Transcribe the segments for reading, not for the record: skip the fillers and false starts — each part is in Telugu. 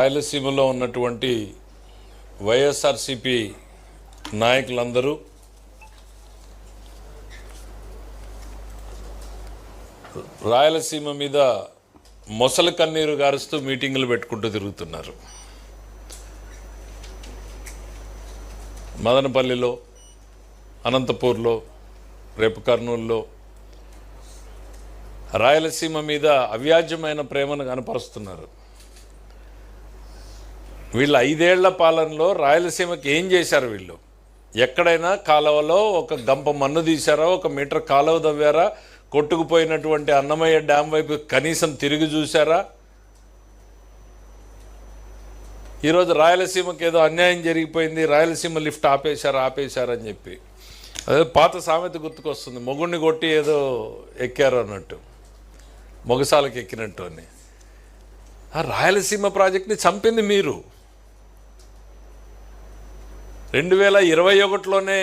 రాయలసీమలో ఉన్నటువంటి వైఎస్ఆర్సీపీ నాయకులందరూ రాయలసీమ మీద మొసలి కన్నీరు గారుస్తూ మీటింగులు పెట్టుకుంటూ తిరుగుతున్నారు. మదనపల్లిలో, అనంతపూర్లో, రేపు కర్నూలులో రాయలసీమ మీద అవ్యాజ్యమైన ప్రేమను కనపరుస్తున్నారు. వీళ్ళు 5 ఏళ్ల పాలనలో రాయలసీమకి ఏం చేశారు? వీళ్ళు ఎక్కడైనా కాలువలో ఒక గంప మన్ను తీశారా? 1 మీటర్ కాలువ తవ్వారా? కొట్టుకుపోయినటువంటి అన్నమయ్య డ్యామ్ వైపు కనీసం తిరిగి చూశారా? ఈరోజు రాయలసీమకి ఏదో అన్యాయం జరిగిపోయింది, రాయలసీమ లిఫ్ట్ ఆపేశారని చెప్పి అదే పాత సామెత గుర్తుకొస్తుంది, మొగుడిని కొట్టి ఏదో ఎక్కారు అన్నట్టు, మొగసాలకు ఎక్కినట్టు అని. ఆ రాయలసీమ ప్రాజెక్ట్ని చంపింది మీరు. 2021లోనే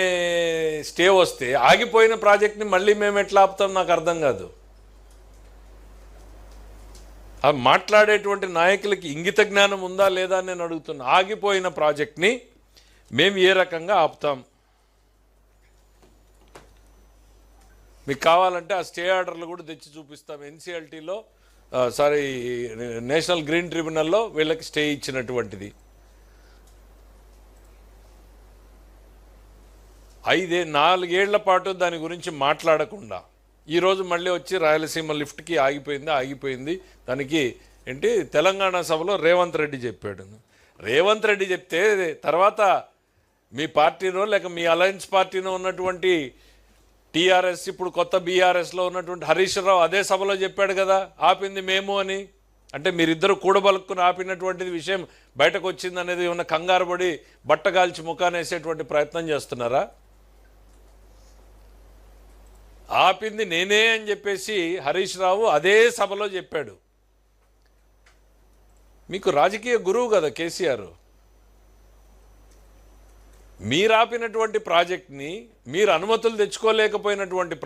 స్టే వస్తే ఆగిపోయిన ప్రాజెక్ట్ని మళ్ళీ మేము ఎట్లా ఆపుతాం నాకు అర్థం కాదు. ఆ మాట్లాడేటువంటి నాయకులకి ఇంగిత జ్ఞానం ఉందా లేదా అని నేను అడుగుతున్నా. ఆగిపోయిన ప్రాజెక్ట్ని మేము ఏ రకంగా ఆపుతాం? మీకు కావాలంటే ఆ స్టే ఆర్డర్లు కూడా తెచ్చి చూపిస్తాం. ఎన్సీఎల్టీలో నేషనల్ గ్రీన్ ట్రిబ్యునల్లో వీళ్ళకి స్టే ఇచ్చినటువంటిది. 4 ఏళ్ల పాటు దాని గురించి మాట్లాడకుండా ఈరోజు మళ్ళీ వచ్చి రాయలసీమ లిఫ్ట్కి ఆగిపోయింది దానికి ఏంటి తెలంగాణ సభలో రేవంత్ రెడ్డి చెప్పాడు. రేవంత్ రెడ్డి చెప్తే తర్వాత మీ పార్టీనో లేక మీ అలయన్స్ పార్టీనో ఉన్నటువంటి టీఆర్ఎస్, ఇప్పుడు కొత్త బీఆర్ఎస్లో ఉన్నటువంటి హరీష్ రావు అదే సభలో చెప్పాడు కదా, ఆపింది మేము అని. అంటే మీరిద్దరు కూడబలుక్కుని ఆపినటువంటిది విషయం బయటకు వచ్చింది అనేది ఏమన్నా కంగారు పడి బట్టగాల్చి ముఖానేసేటువంటి ప్రయత్నం చేస్తున్నారా? ఆపింది నేనే అని చెప్పేసి హరీష్ రావు అదే సభలో చెప్పాడు. మీకు రాజకీయ గురువు కదా కేసీఆర్. మీరు ఆపినటువంటి ప్రాజెక్ట్ని, మీరు అనుమతులు తెచ్చుకోలేకపోయినటువంటి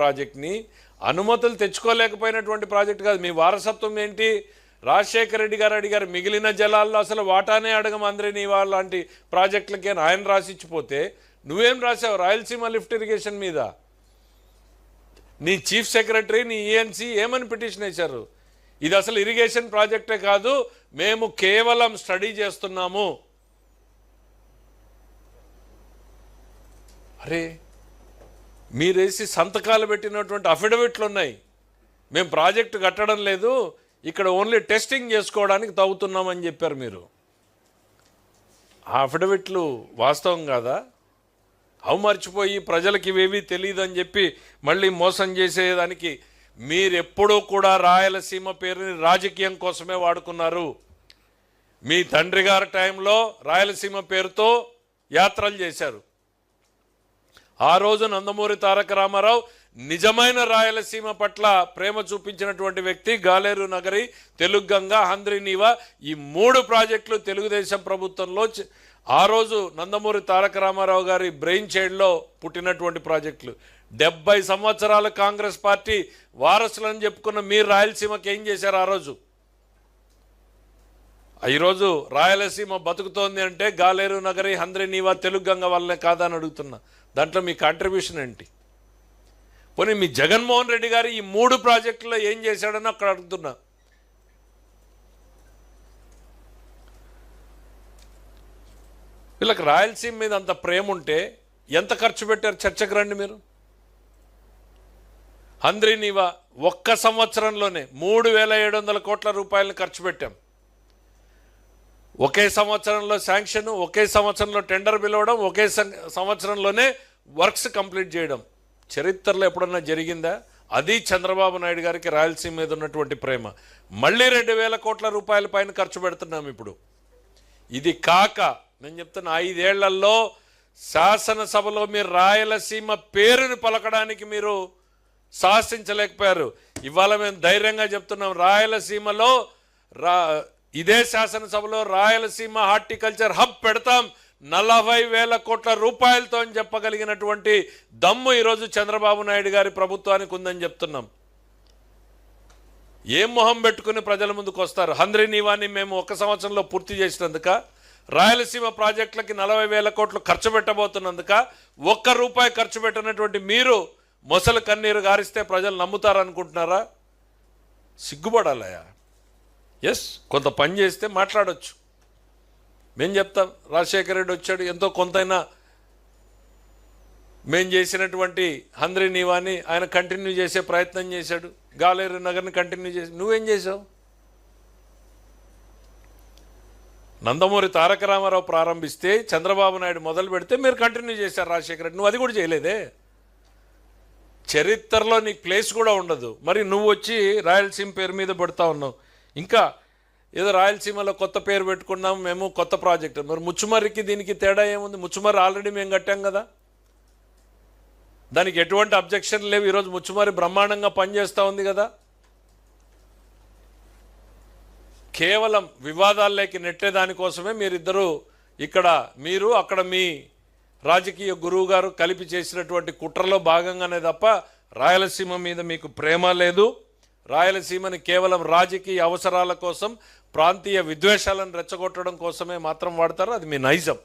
ప్రాజెక్ట్ కాదు. మీ వారసత్వం ఏంటి? రాజశేఖర రెడ్డి గారు అడిగారు, మిగిలిన జలాల్లో అసలు వాటానే అడగమందరి నీ వాళ్ళ లాంటి ప్రాజెక్టులకే ఆయన రాసిచ్చిపోతే నువ్వేం రాసావు? రాయలసీమ లిఫ్ట్ ఇరిగేషన్ మీద నీ చీఫ్ సెక్రటరీ, నీ ఈఎన్సీ ఏమని పిటిషన్ వేశారు? ఇది అసలు ఇరిగేషన్ ప్రాజెక్టే కాదు, మేము కేవలం స్టడీ చేస్తున్నాము. అరే, మీరేసి సంతకాలు పెట్టినటువంటి అఫిడవిట్లు ఉన్నాయి, మేము ప్రాజెక్టు కట్టడం లేదు, ఇక్కడ ఓన్లీ టెస్టింగ్ చేసుకోవడానికి తవ్వుతున్నామని చెప్పారు మీరు. ఆ అఫిడవిట్లు వాస్తవం కాదా? మర్చిపోయి ప్రజలకి ఇవేవి తెలియదు అని చెప్పి మళ్ళీ మోసం చేసేదానికి మీరెప్పుడూ కూడా రాయలసీమ పేరుని రాజకీయం కోసమే వాడుకున్నారు. మీ తండ్రి గారి టైంలో రాయలసీమ పేరుతో యాత్రలు చేశారు. ఆ రోజు నందమూరి తారక రామారావు నిజమైన రాయలసీమ పట్ల ప్రేమ చూపించినటువంటి వ్యక్తి. గాలేరు నగరి, తెలుగంగ, హంద్రీనీవా ఈ 3 ప్రాజెక్టులు తెలుగుదేశం ప్రభుత్వంలో ఆ రోజు నందమూరి తారక రామారావు గారి బ్రెయిన్ చైల్డ్లో పుట్టినటువంటి ప్రాజెక్టులు. 70 సంవత్సరాల కాంగ్రెస్ పార్టీ వారసులని చెప్పుకున్న మీరు రాయలసీమకి ఏం చేశారు ఆ రోజు? ఈరోజు రాయలసీమ బతుకుతోంది అంటే గాలేరు నగరి, హంద్రీనీవా, తెలుగంగ వల్లనే కాదని అడుగుతున్నా. దాంట్లో మీ కాంట్రిబ్యూషన్ ఏంటి? పోనీ మీ జగన్మోహన్ రెడ్డి గారు ఈ 3 ప్రాజెక్టుల్లో ఏం చేశాడని అక్కడ అడుగుతున్నా. వీళ్ళకి రాయలసీమ మీద అంత ప్రేమ ఉంటే ఎంత ఖర్చు పెట్టారు చర్చకు రండి మీరు. హంద్రీనీవా ఒక్క సంవత్సరంలోనే 3700 కోట్ల రూపాయలను ఖర్చు పెట్టాం. ఒకే సంవత్సరంలో శాంక్షన్, ఒకే సంవత్సరంలో టెండర్ పిలవడం, ఒకే సంవత్సరంలోనే వర్క్స్ కంప్లీట్ చేయడం చరిత్రలో ఎప్పుడన్నా జరిగిందా? అది చంద్రబాబు నాయుడు గారికి రాయలసీమ మీద ఉన్నటువంటి ప్రేమ. మళ్ళీ 2000 కోట్ల రూపాయల పైన ఖర్చు పెడుతున్నాం ఇప్పుడు. ఇది కాక నేను చెప్తున్నా, 5 ఏళ్లలో శాసనసభలో మీరు రాయలసీమ పేరుని పలకడానికి మీరు సాహసించలేకపోయారు. ఇవాళ మేము ధైర్యంగా చెప్తున్నాం, రాయలసీమలో ఇదే శాసనసభలో రాయలసీమ హార్టికల్చర్ హబ్ పెడతాం 40,000 కోట్ల రూపాయలతో అని చెప్పగలిగినటువంటి దమ్ము ఈరోజు చంద్రబాబు నాయుడు గారి ప్రభుత్వానికి ఉందని చెప్తున్నాం. ఏం మొహం పెట్టుకుని ప్రజల ముందుకు వస్తారు? హంద్రీ నీవాని మేము 1 సంవత్సరంలో పూర్తి చేసినందుక, రాయలసీమ ప్రాజెక్టులకి 40,000 కోట్లు ఖర్చు పెట్టబోతున్నందుక, ₹1 ఖర్చు పెట్టినటువంటి మీరు మొసలు కన్నీరు గారిస్తే ప్రజలు నమ్ముతారనుకుంటున్నారా? సిగ్గుపడాలయా. ఎస్, కొంత పని చేస్తే మాట్లాడొచ్చు. మేము చెప్తాం, రాజశేఖర రెడ్డి వచ్చాడు, ఎంతో కొంతైనా మేం చేసినటువంటి హంద్రీ నీవాని ఆయన కంటిన్యూ చేసే ప్రయత్నం చేశాడు, గాలేరు నగర్ని కంటిన్యూ చేసి. నువ్వేం చేసావు? నందమూరి తారక రామారావు ప్రారంభిస్తే, చంద్రబాబు నాయుడు మొదలు పెడితే మీరు కంటిన్యూ చేశారు. రాజశేఖర రెడ్డి నువ్వు అది కూడా చేయలేదే. చరిత్రలో నీకు ప్లేస్ కూడా ఉండదు. మరి నువ్వు వచ్చి రాయలసీమ పేరు మీద పెడతా ఉన్నావు. ఇంకా ఏదో రాయలసీమలో కొత్త పేరు పెట్టుకున్నాం మేము, కొత్త ప్రాజెక్టు. మరి ముచ్చుమర్రికి దీనికి తేడా ఏముంది? ముచ్చుమర్రి ఆల్రెడీ మేము కట్టాం కదా, దానికి ఎటువంటి అబ్జెక్షన్ లేవు. ఈరోజు ముచ్చుమర్రి బ్రహ్మాండంగా పనిచేస్తూ ఉంది కదా. కేవలం వివాదాల్లోకి నెట్టే దానికోసమే మీరిద్దరూ ఇక్కడ, మీరు అక్కడ మీ రాజకీయ గురువు గారు కలిపి చేసినటువంటి కుట్రలో భాగంగానే తప్ప రాయలసీమ మీద మీకు ప్రేమ లేదు. రాయలసీమని కేవలం రాజకీయ అవసరాల కోసం, ప్రాంతీయ విద్వేషాలను రెచ్చగొట్టడం కోసమే మాత్రం వాడతారు. అది మీ నైజం.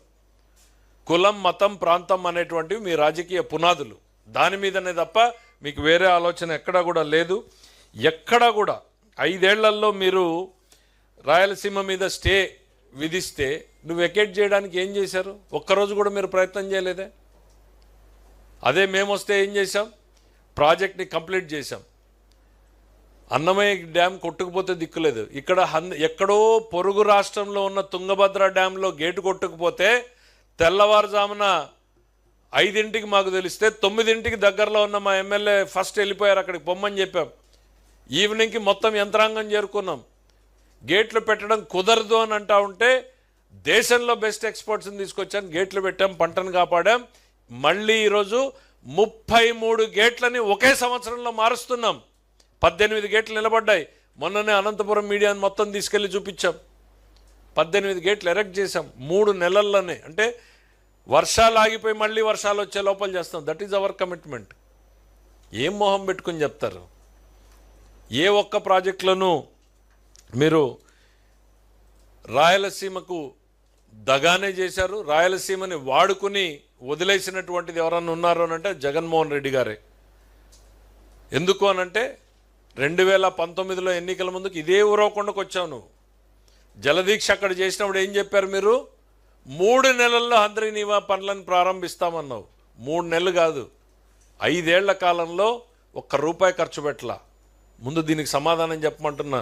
కులం, మతం, ప్రాంతం అనేటువంటివి మీ రాజకీయ పునాదులు. దాని మీదనే తప్ప మీకు వేరే ఆలోచన ఎక్కడా కూడా లేదు. ఎక్కడా కూడా 5 ఏళ్లలో మీరు రాయలసీమ మీద స్టే విధిస్తే నువ్వు వెకేట్ చేయడానికి ఏం చేశారు? ఒక్కరోజు కూడా మీరు ప్రయత్నం చేయలేదే. అదే మేము వస్తే ఏం చేశాం? ప్రాజెక్ట్ని కంప్లీట్ చేశాం. అన్నమయ్య డ్యామ్ కొట్టుకుపోతే దిక్కులేదు. ఇక్కడ ఎక్కడో పొరుగు రాష్ట్రంలో ఉన్న తుంగభద్ర డ్యాంలో గేటు కొట్టుకుపోతే తెల్లవారుజామున 5ంటికి మాకు తెలిస్తే 9ంటికి దగ్గరలో ఉన్న మా ఎమ్మెల్యే ఫస్ట్ వెళ్ళిపోయారు, అక్కడికి పొమ్మని చెప్పాం. ఈవినింగ్కి మొత్తం యంత్రాంగం చేరుకున్నాం. గేట్లు పెట్టడం కుదరదు అని అంటా ఉంటే దేశంలో బెస్ట్ ఎక్స్పర్ట్స్ని తీసుకొచ్చాం, గేట్లు పెట్టాం, పంటను కాపాడాం. మళ్ళీ ఈరోజు 33 గేట్లని ఒకే సంవత్సరంలో మారుస్తున్నాం. 18 గేట్లు నిలబడ్డాయి. మొన్ననే అనంతపురం మీడియాని మొత్తం తీసుకెళ్ళి చూపించాం. 18 గేట్లు ఎరెక్ట్ చేశాం 3 నెలల్లోనే. అంటే వర్షాలు ఆగిపోయి మళ్ళీ వర్షాలు వచ్చే లోపల చేస్తాం. That is our commitment. ఏం మొహం పెట్టుకుని చెప్తారు? ఏ ఒక్క ప్రాజెక్టులను మీరు రాయలసీమకు దగానే చేశారు. రాయలసీమని వాడుకుని వదిలేసినటువంటిది ఎవరన్నా ఉన్నారు అని అంటే జగన్మోహన్ రెడ్డి గారే. ఎందుకు అనంటే 2019లో ఎన్నికల ముందుకు ఇదే ఊరవకొండకు వచ్చావు నువ్వు. జలదీక్ష అక్కడ చేసినప్పుడు ఏం చెప్పారు మీరు? 3 నెలల్లో హంద్రీ నీవా పనులను ప్రారంభిస్తామన్నావు. 3 నెలలు కాదు, 5 ఏళ్ల కాలంలో ₹1 ఖర్చు పెట్టలా. ముందు దీనికి సమాధానం చెప్పమంటున్నా.